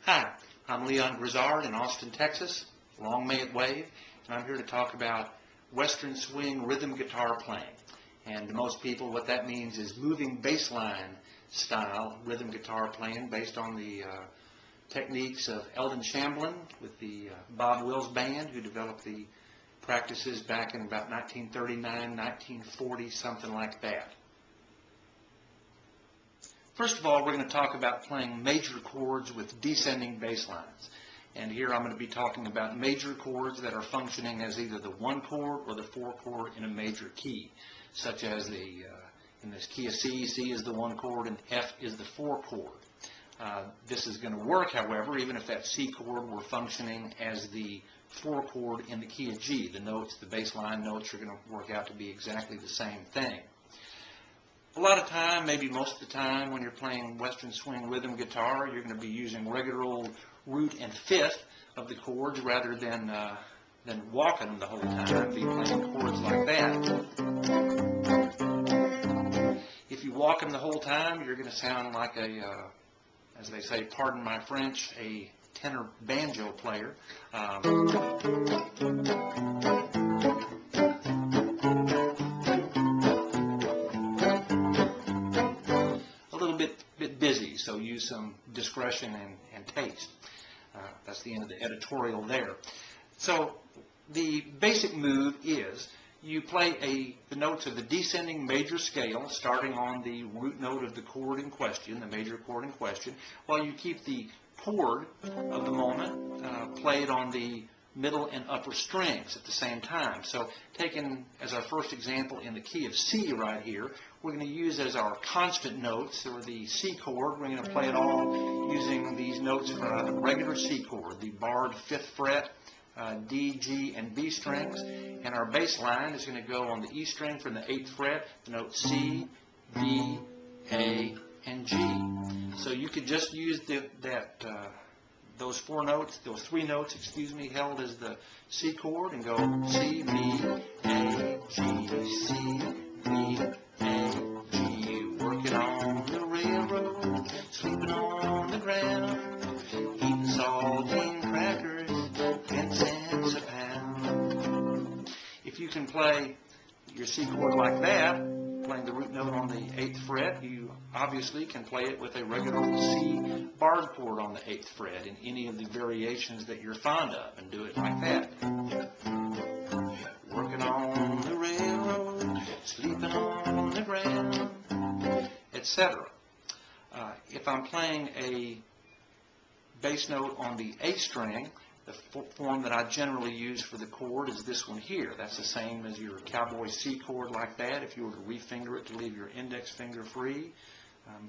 Hi, I'm Grizzard in Austin, Texas. Long may it wave, and I'm here to talk about Western swing rhythm guitar playing. And to most people, what that means is moving bass line style rhythm guitar playing based on the techniques of Eldon Shamblin with the Bob Wills Band, who developed the practices back in about 1939, 1940, something like that. First of all, we're going to talk about playing major chords with descending bass lines. And here I'm going to be talking about major chords that are functioning as either the 1 chord or the 4 chord in a major key, such as in this key of C, C is the 1 chord and F is the 4 chord. This is going to work, however, even if that C chord were functioning as the 4 chord in the key of G. The notes, the bass line notes, are going to work out to be exactly the same thing. A lot of time, maybe most of the time, when you're playing Western swing rhythm guitar, you're going to be using regular old root and fifth of the chords rather than walking them the whole time, be playing chords like that. If you walk them the whole time, you're going to sound like as they say, pardon my French, a tenor banjo player. Bit busy, so use some discretion and taste. That's the end of the editorial there. So the basic move is you play the notes of the descending major scale starting on the root note of the chord in question, the major chord in question, while you keep the chord of the moment played on the middle and upper strings at the same time. So taken as our first example in the key of C right here, we're going to use as our constant notes, or the C chord. We're going to play it all using these notes for a regular C chord, the barred 5th fret, D, G, and B strings. And our bass line is going to go on the E string from the 8th fret, the note C, B, A, and G. So you could just use those 3 notes, held as the C chord, and go C, B, A, G, C, B, A, G. Working on the railroad, sleeping on the ground, eating saltine crackers, 10 cents a pound. If you can play your C chord like that, playing the root note on the 8th fret, you obviously can play it with a regular C barred chord on the 8th fret in any of the variations that you're fond of, and do it like that. Working on the railroad, sleeping on the ground, etc. If I'm playing a bass note on the A string, the form that I generally use for the chord is this one here. That's the same as your cowboy C chord like that. If you were to refinger it to leave your index finger free,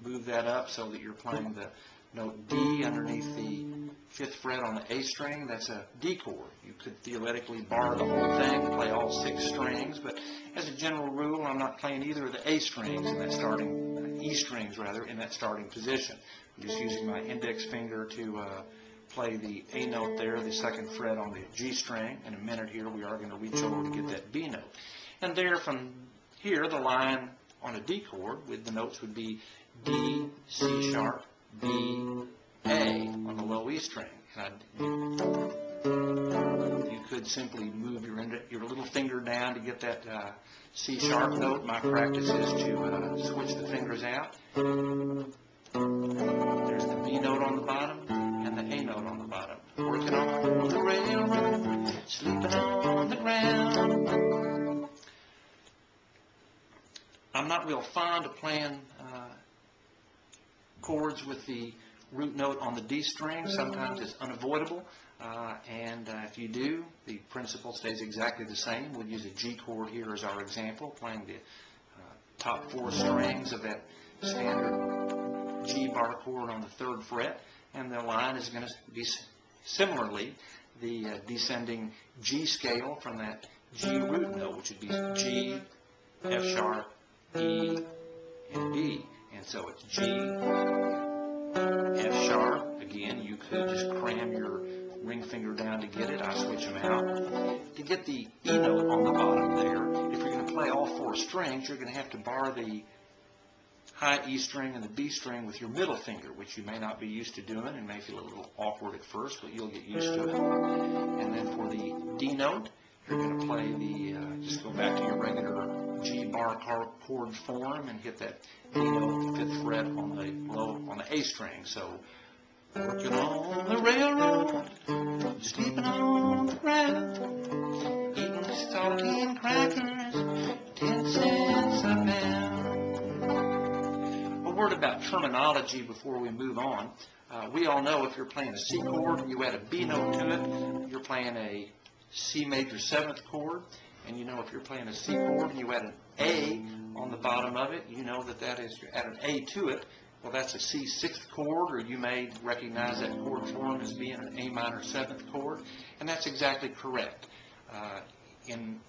move that up so that you're playing the note D underneath the 5th fret on the A string. That's a D chord. You could theoretically bar the whole thing, play all 6 strings, but as a general rule, I'm not playing either of the A strings in that starting, E strings rather, in that starting position. I'm just using my index finger to play the A note there, the 2nd fret on the G string. In a minute here, we are going to reach over to get that B note. And there, from here, the line on a D chord with the notes would be D, C sharp, B, A on the low E string. You could simply move your little finger down to get that C sharp note. My practice is to switch the fingers out. There's the B note on the bottom and the A note on the bottom. Working on the railroad, sleeping on the ground. I'm not real fond of playing chords with the root note on the D string. Sometimes it's unavoidable, and if you do, the principle stays exactly the same. We'll use a G chord here as our example, playing the top 4 strings of that standard G bar chord on the 3rd fret, and the line is going to be similarly the descending G scale from that G root note, which would be G, F sharp, E, and B. And so it's G, F sharp. Again, you could just cram your ring finger down to get it. I switch them out. To get the E note on the bottom there, if you're going to play all 4 strings, you're going to have to bar the high E string and the B string with your middle finger, which you may not be used to doing and may feel a little awkward at first, but you'll get used to it. And then for the D note, you're going to play just go back to your regular G bar chord form and hit that D note, the 5th fret on the A string. So, working on the railroad, sleeping on the ground, eating saltine crackers, 10 cents a pound. A word about terminology before we move on. We all know if you're playing a C chord and you add a B note to it, you're playing a C major 7th chord. And you know if you're playing a C chord and you add an A on the bottom of it, you know that is, you add an A to it, well, that's a C 6th chord, or you may recognize that chord form as being an A minor 7th chord, and that's exactly correct. In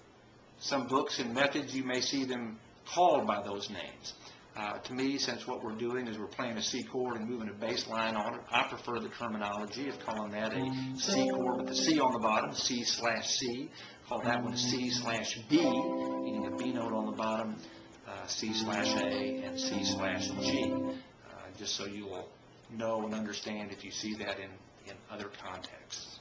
some books and methods, you may see them called by those names. To me, since what we're doing is we're playing a C chord and moving a bass line on it, I prefer the terminology of calling that a C chord with the C on the bottom, C/C. Call that one C/B, meaning a B note on the bottom, C/A, and C/G. Just so you will know and understand if you see that in other contexts.